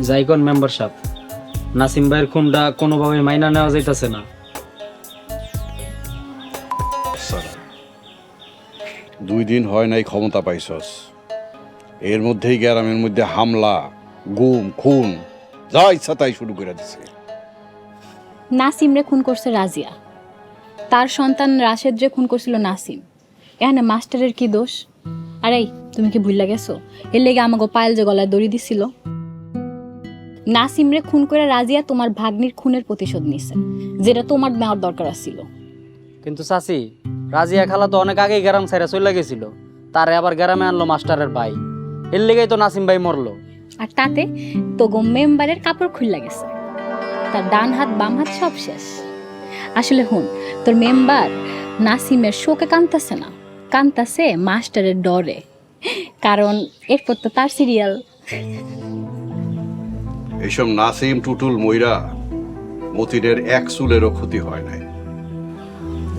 যাইকন member সাহেব, নাসিম ভাইয়ের খুনটা কোনোভাবে মাইনা নেওয়া যাইতাছে না। সারা 2 দিন হয় নাই ক্ষমতা পাইছস, এর মধ্যেই গ্রামের মধ্যে হামলা, গুম, খুন যা ইচ্ছা তাই শুরু করে দিছে। নাসিমরে খুন করছে রাজিয়া, তার সন্তান রাশেদরে খুন করছিল নাসিম। এখানে মাস্টারের কি দোষ? আরে তুমি কি ভুল গেছো? এর লেগে আমাকে পায়েল যে গলায় দড়ি দিছিল। নাসিমরে খুন করে রাজিয়া তোমার ভাগ্নির খুনের প্রতিশোধ নিছে, যেটা তোমার নেওয়ার দরকার ছিল। কিন্তু চাচি, রাজিয়া খালা তো অনেক আগেই গ্রাম ছাইরা চলে গেছিল, তারে আবার গ্রামে আনলো মাস্টারের ভাই, এর লেগেই তো নাসিম ভাই মরলো। আর তাতে তো মেম্বারের কাপড় খুললা গেছে, তার ডান হাত বাম হাত সব শেষ। আসলে হুন, তোর মেম্বার নাসিমের শোকে কান্তাছে না, কান্তাছে মাস্টারের ডরে, কারণ এরপর তো তার সিরিয়াল। এইসব নাসিম টুটুল মইরা মতিনের এক চুলেরও ক্ষতি হয় নাই।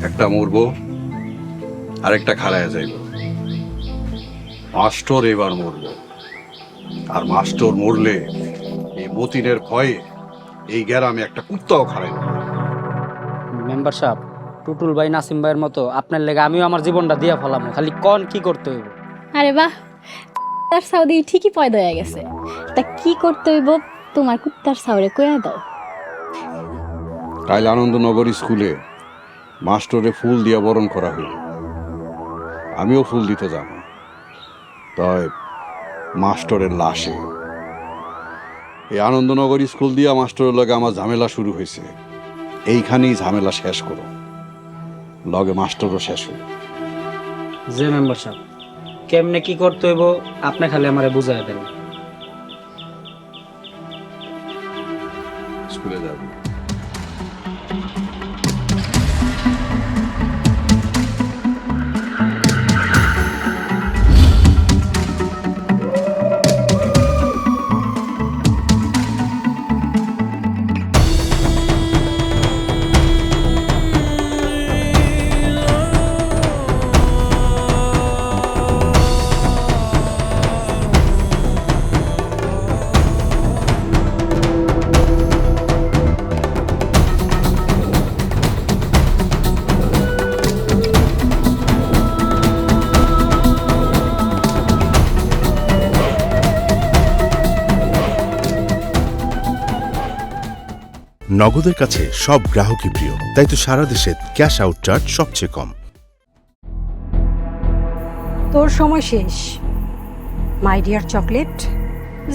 একটা মরবো, আরেকটা খাড়ায় যাইব। মাস্টার এবার মরবো, আর মাস্টার মরলে এই মতিনের ভয়ে এই গ্রামে একটা কুত্তাও খাড়াইব না। মেম্বার সাহেব, টুটুল ভাই নাসিম ভাইয়ের মতো আপনার লেগে আমিও আমার জীবনটা দিয়া ফেলাম, খালি কন কি করতে হইব। আরে বাহ, তার সাউদি ঠিকই পয়দা হয়ে গেছে। তা কি করতে হইব তোমার কুত্তার সাউরে কইয়া দাও। কাল আনন্দনগর স্কুলে মাস্টারে ফুল দিয়া বরণ করা হইল, আমিও ফুল দিতে যাব। তাই মাস্টারের লাশে এই আনন্দনগর স্কুল দিয়া মাস্টারের লগে আমার ঝামেলা শুরু হয়েছে, এইখানেই ঝামেলা শেষ করো, লগে মাস্টারও শেষ হইল। যে মেম্বার সাহেব, কেমনে কি করতে হইব আপনি খালি আমারে বুঝাই দেন। স্কুলে যাবো। নগদের কাছে সব গ্রাহকই প্রিয়, তাই তো সারা দেশে ক্যাশ আউট চার্জ সবচেয়ে কম। তোর সময় শেষ মাই ডিয়ার চকলেট।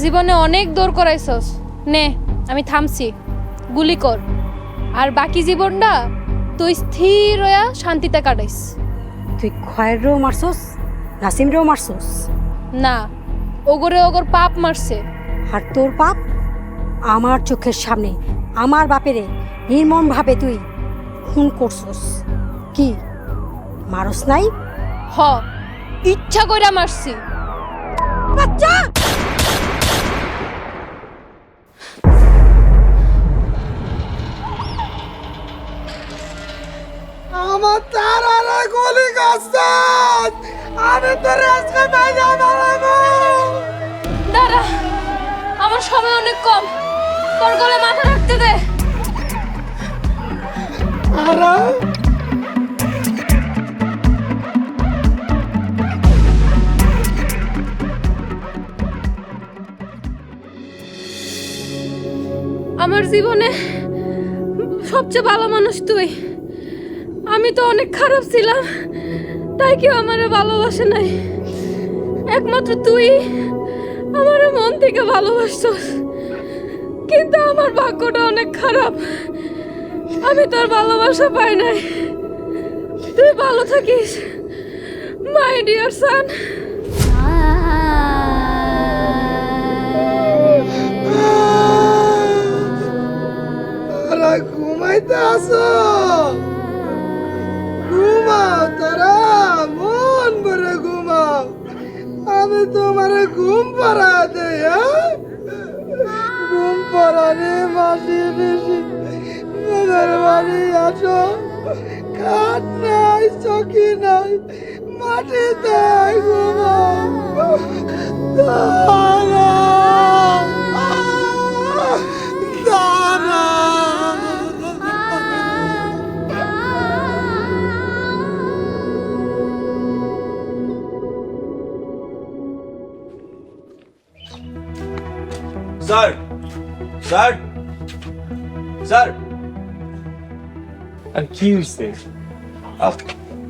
জীবনে অনেক দৌড় করাইছস, নে আমি থামছি, গুলি কর। আর বাকি জীবনটা তুই স্থির হইয়া শান্তিতে কাটাইস। তুই খয়েরও মারছস, নাসিমরেও মারছস, না, ওগরে ওগর পাপ মারছে। আর তোর পাপ আমার চোখের সামনে আমার বাপেরে নির্মমভাবে তুই খুন করছস। কি মারস নাই? হ, ইচ্ছা কইরা মারছি। বাচ্চা আমার তারারা গলি গাছাত, আমি তোর আজকে বাইরে মারাবো। দাঁড়া, আমার সময় অনেক কম, তোর গলে মাথা রাখতে দে। আরা আমার জীবনে সবচেয়ে ভালো মানুষ তুই। আমি তো অনেক খারাপ ছিলাম, তাই কেউ আমারে ভালোবাসে নাই। একমাত্র তুই আমার মন থেকে ভালোবাসছস, কিন্তু আমার ভাগ্যটা অনেক খারাপ, আমি তোর ভালোবাসা পাই নাই। তুই ভালো থাকিস মাই ডিয়ার সান। আরা ঘুমাইতে আসো, ঘুমাও তারা, মন ভরে ঘুমাও, আমি তোমার ঘুম পাড়া দেই। ঘুম পাড়ারে মাসি বেশি মেয়েদের বাড়ি আসো, খাট নাই, চকি নাই, মাটিতে ঘুমাও। তারা স্যার স্যার স্যার আর কি হইছে?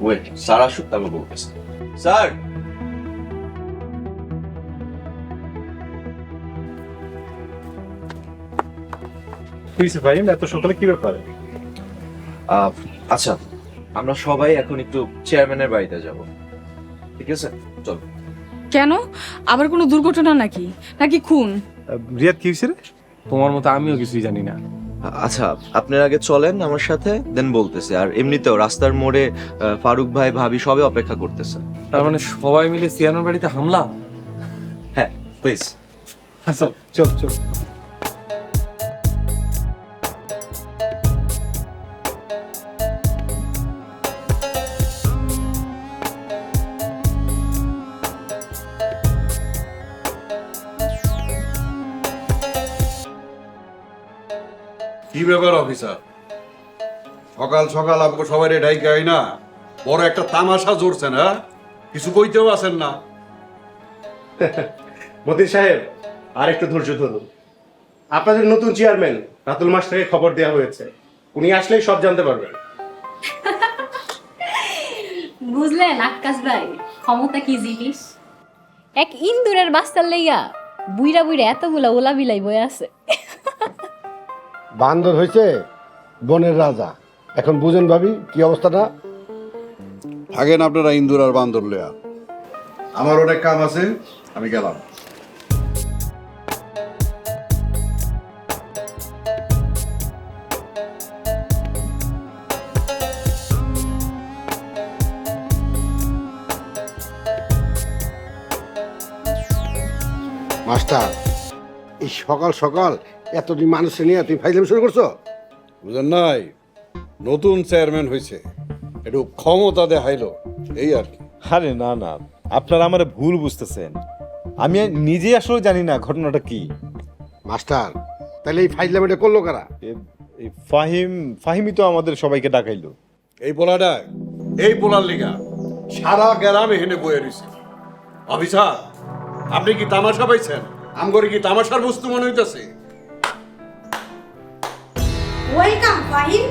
ওয়েট স্যার আসুক তারপর বলতেছে। স্যার হইছে ভাই, এত সকালে কি ব্যাপার? আচ্ছা, আমরা সবাই এখন একটু চেয়ারম্যানের বাড়িতে যাব, ঠিক আছে? চল। কেন? আবার কোনো দুর্ঘটনা নাকি নাকি খুন? রিয়াদ কি হইছে রে? তোমার মতো আমিও কিছুই জানি না। আচ্ছা, আপনার আগে চলেন আমার সাথে, দেন বলতেছে। আর এমনিতেও রাস্তার মোড়ে ফারুক ভাই ভাবি সবে অপেক্ষা করতেছে। তার মানে সবাই মিলে চেয়ারম্যান বাড়িতে হামলা? হ্যাঁ প্লিজ। আচ্ছা চল চল। কি ব্যাপার অফিসার, সকাল সকাল আমাকে সবাই ডাইকে আই না, বড় একটা তামাশা জড়ছেন? হ্যাঁ, কিছু কইতেও আছেন না? মতিন সাহেব, আর একটু ধৈর্য ধরুন। আপনাদের নতুন চেয়ারম্যান রাতুল মাস্টারকে খবর দেওয়া হয়েছে, উনি আসলেই সব জানতে পারবেন। বুঝলেন আক্কাস ভাই, ক্ষমতা কি জিনিস? এক ইন্দুরের বাস্তার লইয়া বুইরা বুইরা এতগুলা ওলা বিলাই বয়ে আছে। বান্দর হয়েছে বনের রাজা, এখন বুঝেন ভাবি কি অবস্থাটা। থাকেন আপনারা ইন্দুর আর বান্দর লেয়া, আমার অনেক কাম আছে, আমি গেলাম। মাস্টার, এই সকাল সকাল এতদিন মানুষের নিয়ে তুমি ফাইজলাম শুরু করছো? বুঝেন নাই, নতুন চেয়ারম্যান হয়েছে, একটু ক্ষমতা দেখাইলো, এই আর কি। আরে না না, আপনারা আমার ভুল বুঝতেছেন। আমি নিজে আসলে জানি না ঘটনাটা কি। মাস্টার, তাহলে এই ফাইজলাম এটা করলো কারা? এই ফাহিমই তো আমাদের সবাইকে ডাকাইলো। এই পোলাটা, এই পোলার লিগা সারা গ্রামে হেনে বয়ে রয়েছে। অফিসার, আপনি কি তামাশা পাইছেন? আমগরে কি তামাশার বস্তু মনে হইতেছে? ওয়েলকাম ফাহিম।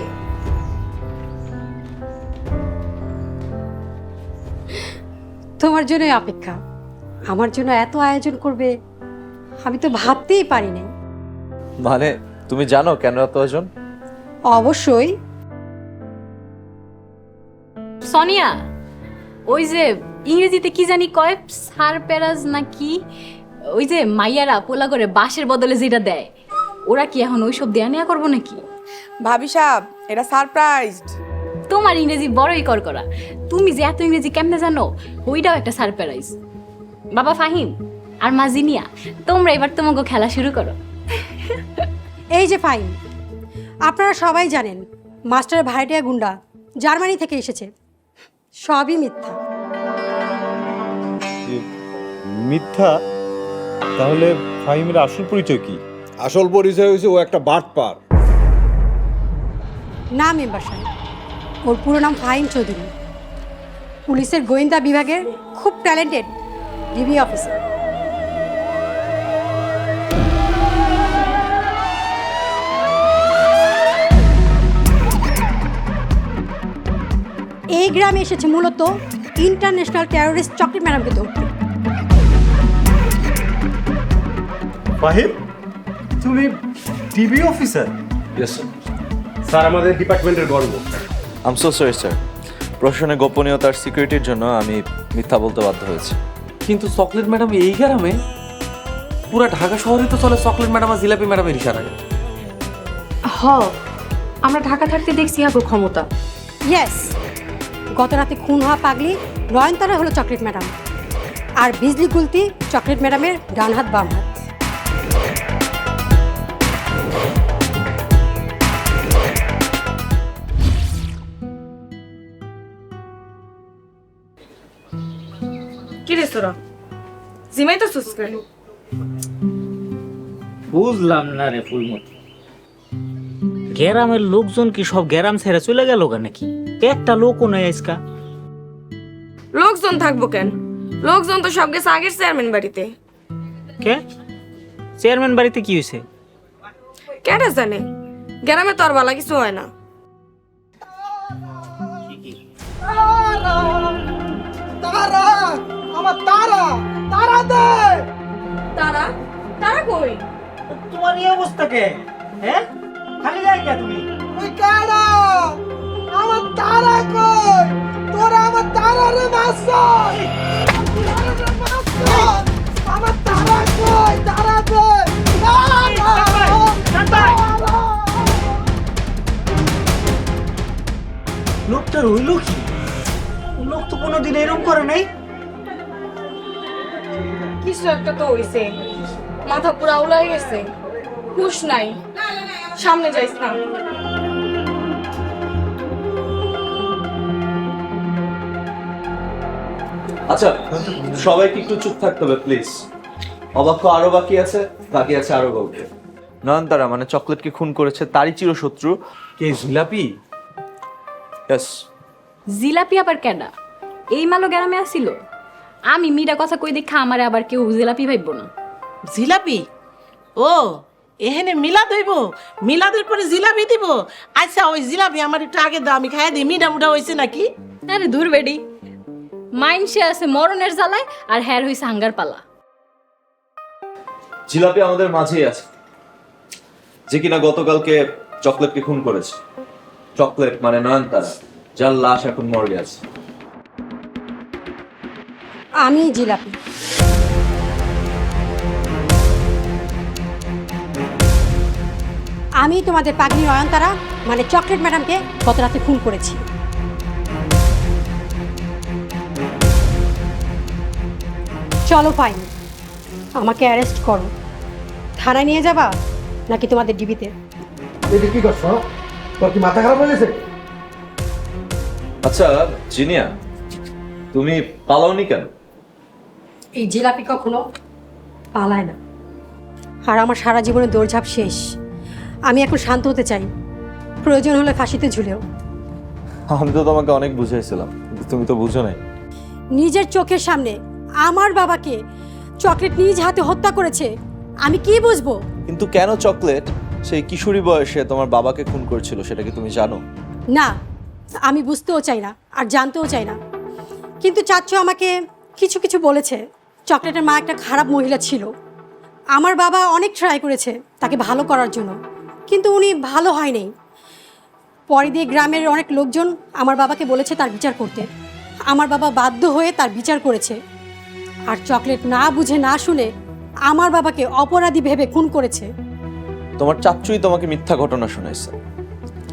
তোমার জন্যই অপেক্ষা। আমার জন্য এত আয়োজন করবে আমি তো ভাবতেই পারিনি। মানে তুমি জানো কেন এত আয়োজন? অবশ্যই। সোনিয়া, ওই যে ইংরেজিতে কি জানি কয়, সারপ্রাইজ নাকি, ওই যে মাইয়ারা পোলা করে বাঁশের বদলে যেটা দেয়, ওরা কি এখন ওইসব দেয়া নেয়া করবো নাকি? ভাবি সাহেব, এটা সারপ্রাইজড। তোমার ইংরেজি বড়ই করা, তুমি যে এত ইংরেজি কেমনে জানো, ওইটাও একটা সারপ্রাইজ। বাবা ফাহিম আর মা জিনিয়া, তোমরা এবার তোমাকে খেলা শুরু করো। এই যে ফাহিম, আপনারা সবাই জানেন মাস্টার ভাড়াটিয়া গুন্ডা জার্মানি থেকে এসেছে। সবই মিথ্যা। মিথ্যা? তাহলে ফাহিমের আসল পরিচয় কি? আসল পরিচয় হয়েছে ও একটা বাটপার। না মেম্বার সাহেব, ওর পুরো নাম ফাহিম চৌধুরী, পুলিশের গোয়েন্দা বিভাগের খুব ট্যালেন্টেড ডিবি অফিসার। এই গ্রামে এসেছে মূলত ইন্টারন্যাশনাল টেররিস্ট চকলেট ম্যাডামকে ধরতে। ফাহিম, তুমি TV officer? Yes sir. Sir আমাদের ডিপার্টমেন্টের গর্ব। I am so sorry sir, প্রশাসনের গোপনীয়তার সিকিউরিটির জন্য আমি মিথ্যা বলতে বাধ্য হয়েছি। কিন্তু চকলেট ম্যাডাম এই গ্রামে? পুরা ঢাকা শহরই তো চলে চকলেট ম্যাডাম আর জিলাপি ম্যাডামের ইশারায়। হ, আমরা ঢাকা থাকতে দেখছি আগো ক্ষমতা। ইয়েস, গত রাতে খুন হওয়া পাগলি নয়নতারা হলো চকলেট ম্যাডাম, আর বিজলি গুলতি চকলেট ম্যাডামের ডান হাত বাম হাত। কি রে তোরা, জিমাই তো সুস্কার। বুঝলাম না রে ফুলমতি, গ্রামের লোকজন কি সব গ্রাম ছেড়ে চলে গেল নাকি? একটা লোকও নয় আজকা। লোকজন থাকবো কেন? লোকজন তো সব গেছে আগের চেয়ারম্যান বাড়িতে। কে চেয়ারম্যান বাড়িতে কি হয়েছে? কেটে জানে, গ্রামে তো আর ভালো কিছু হয় না। তারা আমার তারা তারা দে তারা তারা কই? তোমার এই অবস্থা কে? হ্যাঁ, খালি যাই কে তুমি? ওই কারা আমার তারা কই? তোরা আমার তারারে মারছস, আমার তারা কই? তারা কই? লোকটা রইল কি? লোক তো কোনোদিন এরকম করে নাই। কিছু একটা তো হইছে, মাথা পুরা উলাই গেছে, হুশ নাই। সামনে যাইস না। আচ্ছা, সবাইকে একটু চুপ থাকতে হবে প্লিজ। অবাক্য আরো বাকি আছে আরো গল্প। নয়নতারা মানে চকলেটকে খুন করেছে তারই চিরশত্রু কে, জিলাপি? ইয়েস। জিলাপি আবার কেডা? এই মালো গ্রামে আসিল? আমি মিডা কথা কই দেখা আমারে আবার কেউ জিলাপি ভাইব না। জিলাপি? ও এখানে মিলাদ হইব, মিলাদের পরে জিলাপি দিব? আচ্ছা ওই জিলাপি আমার একটু আগে দাও, আমি খাই দিই। মিঠা মুঠা হয়েছে নাকি? আরে দূর বেডি, মাইনসে আছে মরণের জ্বালায় আর হ্যার হইছে হাঙ্গার পালা। জিলাপি আমাদের মাঝেই আছে, যে কিনা গতকালকে চকলেটকে খুন করেছে। চকলেট মানে নয়নতারা, যার লাশ এখন মর্গে আছে। আমি জিলাপি। আমি তোমাদের পাগলি নয়নতারা মানে চকলেট ম্যাডামকে গত রাতে খুন করেছি। চলো ফাইন, আমাকে অ্যারেস্ট করো। থানায় নিয়ে যাবা নাকি তোমাদের ডিবিতে? এটা কি করছো? তোর কি মাথা খারাপ হয়ে গেছে? আচ্ছা জিনিয়া, তুমি পালাওনি কেন? এই জিলাপি কখনো পালায় না, আর আমার সারা জীবনের দৌড়ঝাঁপ শেষ। আমি এখন শান্ত হতে চাই, প্রয়োজন হলে ফাঁসিতে ঝুলেও। আমি তো তোমাকে অনেক বুঝাইছিলাম, তুমি তো বুঝো নাই। নিজের চোখের সামনে আমার বাবাকে চকলেট নিজ হাতে হত্যা করেছে, আমি কি বুঝবো? কিন্তু কেন চকলেট সেই কিশোরী বয়সে তোমার বাবাকে খুন করেছিল সেটা কি তুমি জানো? না, আমি বুঝতেও চাই না আর জানতেও চাই না। কিন্তু চাচ্চু আমাকে কিছু কিছু বলেছে। চকলেটের মা একটা খারাপ মহিলা ছিল। আমার বাবা অনেক ট্রাই করেছে তাকে ভালো করার জন্য, কিন্তু উনি ভালো হয়নি। পরে দিয়ে গ্রামের অনেক লোকজন আমার বাবাকে বলেছে তার বিচার করতে। আমার বাবা বাধ্য হয়ে তার বিচার করেছে, আর চকলেট না বুঝে না শুনে আমার বাবাকে অপরাধী ভেবে খুন করেছে। তোমার চাচ্চুই তোমাকে মিথ্যা ঘটনা শোনাইছে।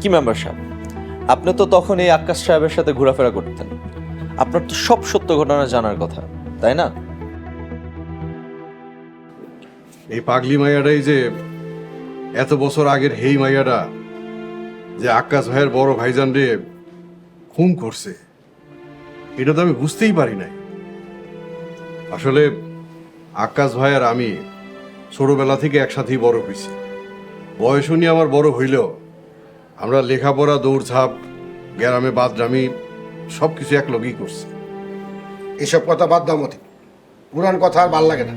কি মেম্বার সাহেব, আপনি তো তখন এই আকাশ সাহেবের সাথে ঘোরাফেরা করতেন, আপনার তো সব সত্য ঘটনা জানার কথা, তাই না? এই পাগলি মাইয়াটাই যে এত বছর আগের হেই মাইয়াটা যে আকাশ ভাইয়ের বড় ভাইজান রে খুন করছে, এটা তো আমি বুঝতেই পারি নাই। আসলে আকাশ ভাই আর আমি ছোটবেলা থেকে একসাথেই বড় হয়েছি। বয়স উনি আমার বড় হইলেও আমরা লেখাপড়া, দৌড়ঝাঁপ, গ্রামে বাদরামি সব কিছু এক লগেই করছি। এসব কথা বাদ দাও মতি, পুরান কথা আর ভাল লাগে না।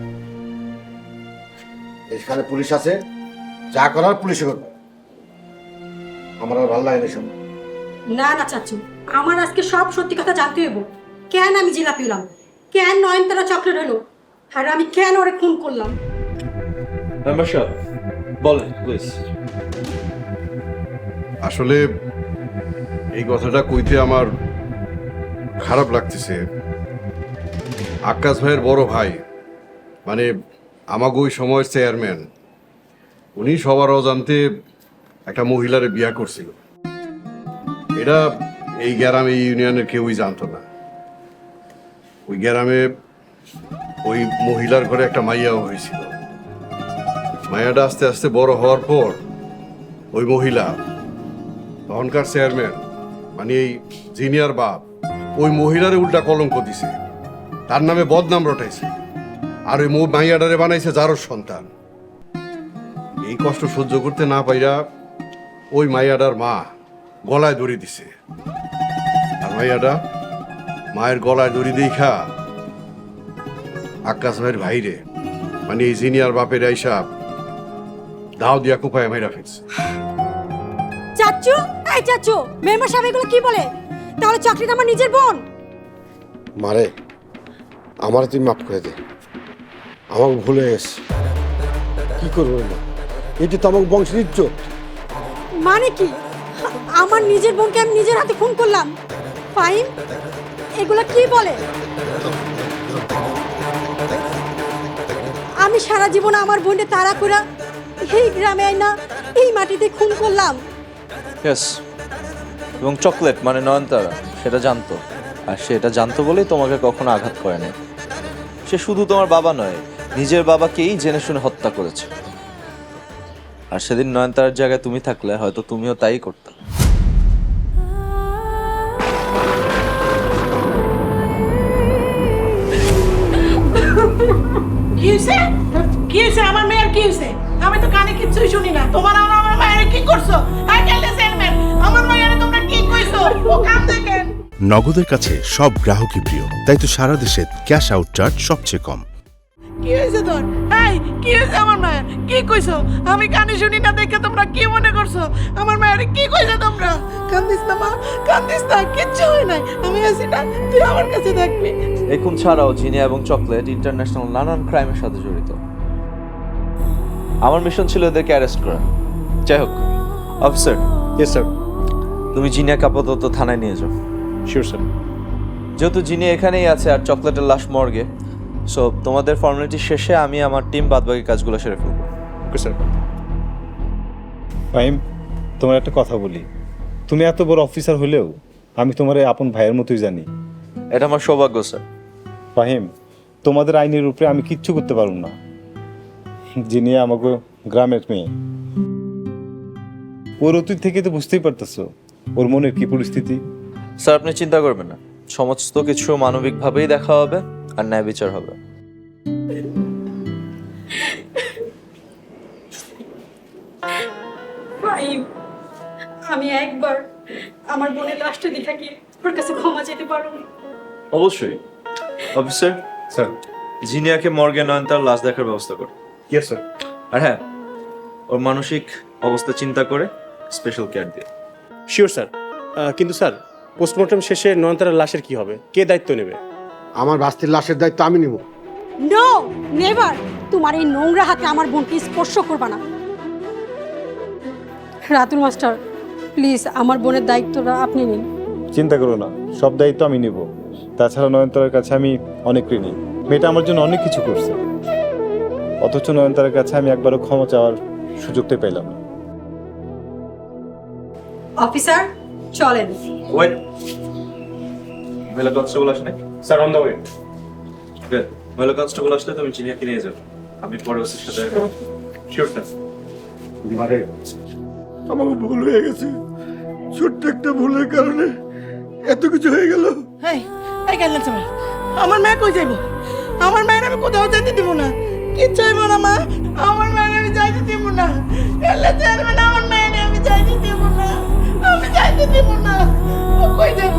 এখানে পুলিশ আছে, যা করার পুলিশে করবে। আমার আর ভাল লাগে না এসব। না না চাচু, আমার আজকে সব সত্যি কথা জানতে হইব। কেন আমি জিলাপি হলাম, কেন নয়নতারা চকলেট হলো, আর আমি কেন ওরে খুন করলাম? মেম্বার সাহেব বলেন প্লিজ। আসলে এই কথাটা কইতে আমার খারাপ লাগতেছে। আকাশ ভাইয়ের বড় ভাই মানে আমাকে ওই সময়ের চেয়ারম্যান, উনি সবার অজান্তে একটা মহিলারে বিয়া করছিল। এটা এই গ্রামে, এই ইউনিয়নের কেউই জানতো না। ওই গ্রামে ওই মহিলার ঘরে একটা মাইয়াও হয়েছিল। মাইয়াটা আস্তে আস্তে বড় হওয়ার পর ওই মহিলা, তখনকার চেয়ারম্যান মানে এই জিনিয়ার বাপ, ওই মহিলারে উল্টা কলঙ্ক দিছে, তার নামে বদনাম রটাইছে, আর ওই মাইয়াডারে বানাইছে যারোর সন্তান। এই কষ্ট সহ্য করতে না পাইরা ওই মাইয়াডার মা গলায় দড়ি দিছে, আর মাইয়াডা মায়ের গলায় দড়ি দেখা আকাশ ভাইয়ের ভাইরে মানে এই জিনিয়ার বাপের আইসা দাও দিয়া কুপায় মাইরা ফেলছে। চাচ্চু, এই চাচ্চু, মেম্বার সাহেব এগুলো কি বলে? তাহলে চকলেট আমার নিজের বোন? মারে, আমার তুই মাফ করে দে, আমাকে ভুলে গেছে। কি করবো না, এটি তো আমার বংশের ইজ্জত। মানে কি? আমার নিজের বোনকে আমি নিজের হাতে খুন করলাম? ফাহিম, এগুলো কি বলে? আমি সারা জীবন আমার বোনকে তাড়া করে এই গ্রামে আইনা এই মাটিতে খুন করলাম। ইয়েস, এবং চকলেট মানে নয়নতারা সেটা জানতো, আর সেটা জানতো বলেই তোমাকে কখনো আঘাত করে নাই। সে শুধু তোমার বাবা নয়, নিজের বাবাকেই জেনে শুনে হত্যা করেছে। আর সেদিন নয়নতারার জায়গায় তুমি থাকলে হয়তো তুমিও তাই করতে। কি হয়েছে? কি হয়েছে? আমার মেয়ের কি হয়েছে? আমি তো কানে কিছুই শুনি না। তোমার আর আমার মায়ের কি করছো? আমার মায়ের তোমরা কি কইছো? ও কাম দেখেন। নগদের কাছে সব গ্রাহকই প্রিয়, তাই তো সারা দেশে ক্যাশ আউট চার্জ সবচেয়ে কম। কি হয়েছে তোর? এই, কি হয়েছে আমার মায়ের? কি কইছো? আমি কানে শুনি না দেখে তোমরা কি মনে করছো? আমার মায়ের কি কইছো তোমরা? কান্দিস না মা, কান্দিস না, কিচ্ছু হয় নাই। আমি আছি না, তুই আমার কাছে থাকবি। এই খুন ছাড়াও জিনিয়া এবং চকলেট ইন্টারন্যাশনাল নানান ক্রাইমের সাথে জড়িত। আমার মিশন ছিল এদেরকে অ্যারেস্ট করা। যাই হোক, অফিসার। Yes sir. তুমি জিনিয়াকে আপাতত থানায় নিয়ে যাও। Sure sir. যেহেতু জিনিয়া এখানেই আছে আর চকলেটের লাশ মর্গে, সো তোমাদের ফর্মালিটি শেষে আমি আমার টিম বাদবাকি কাজগুলো সেরে ফেলবো। Okay sir. ফাহিম, তোমার একটা কথা বলি, তুমি এত বড় অফিসার হলেও আমি তোমার এই আপন ভাইয়ের মতোই জানি। এটা আমার সৌভাগ্য স্যার। ফাহিম, তোমাদের আইনের উপরে আমি কিচ্ছু করতে পারব না। যিনি আমাকে গ্রামের মেয়ে, ওর অতীত থেকে তো বুঝতেই পারতেছো ওর মনের কি পরিস্থিতি। স্যার আপনি চিন্তা করবেন না, সমস্ত কিছু মানবিকভাবেই দেখা হবে আর ন্যায় বিচার হবে। ফাহিম, আমি একবার আমার বোনের লাশটা দিয়ে থাকি, ওর কাছে ক্ষমা যেতে পারো? অবশ্যই। Officer sir. জিনিয়াকে মর্গে নয়নতার লাশ দেখার ব্যবস্থা করো। Yes sir. আর হ্যাঁ, ওর মানসিক অবস্থা চিন্তা করে স্পেশাল কেয়ার দিয়ে। Sure sir. কিন্তু স্যার, পোস্টমর্টম শেষে নয়নতারার লাশের কি হবে? কে দায়িত্ব নেবে? আমার বাস্তির লাশের দায়িত্ব আমি নিব। No, never. তোমার এই নোংরা হাতে আমার বোনকে স্পর্শ করবা না। রাতুল মাস্টার, প্লিজ আমার বোনের দায়িত্বটা আপনি নিন। চিন্তা করো না, সব দায়িত্ব আমি নিব। তাছাড়া নয়নতারার কাছে আমি অনেক ঋণী। মেয়েটা আমার জন্য অনেক কিছু করছে, অথচ নয়নতারার কাছে আমি একবারও ক্ষমা চাওয়ার সুযোগটাই পেলাম না। অফিসার, চলেন। ওয়েট, মহিলা কনস্টেবল আসলে? Sir, on the way. Good. মহিলা কনস্টেবল আসলে তুমি জিনিয়াকে নিয়ে যাও, আমি পরে ওর সাথে। Sure sir. মারে, আমার ভুল হয়ে গেছে। ছোট্ট একটা ভুলের কারণে এত কিছু হয়ে গেল। এই, এই গেলেন তোমার। আমার মেয়ে কই যাইব? আমার মেয়ের আমি কোথাও যাইতে দিব না। কি চাইবো না মা? আমার মেয়ের আমি যাইতে দিব না। এলে চাইবে না, আমার মেয়ের আমি যাইতে দিব না। আমি যাইতে দিব না। ও কই যাইব?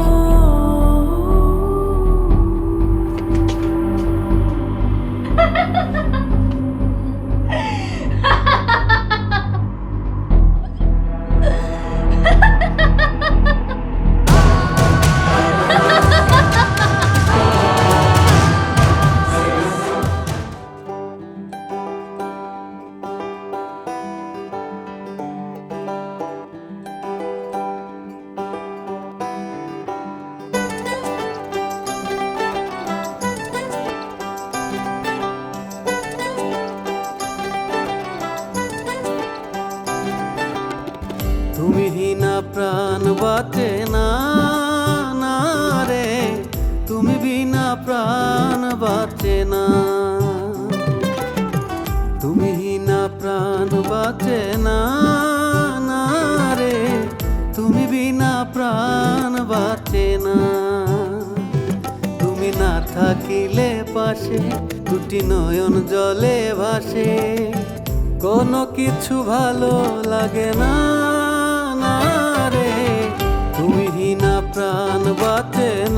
তুমি বিনা প্রাণ বাঁচে না, না রে, তুমি বিনা প্রাণ বাঁচে না, তুমি বিনা প্রাণ বাঁচে না, না রে, তুমি বিনা প্রাণ বাঁচে না। তুমি না থাকিলে পাশে দুটি নয়ন জলে ভাসে, কোনো কিছু ভালো লাগে না, না রে, তুমি বিনা প্রাণ বাঁচে না।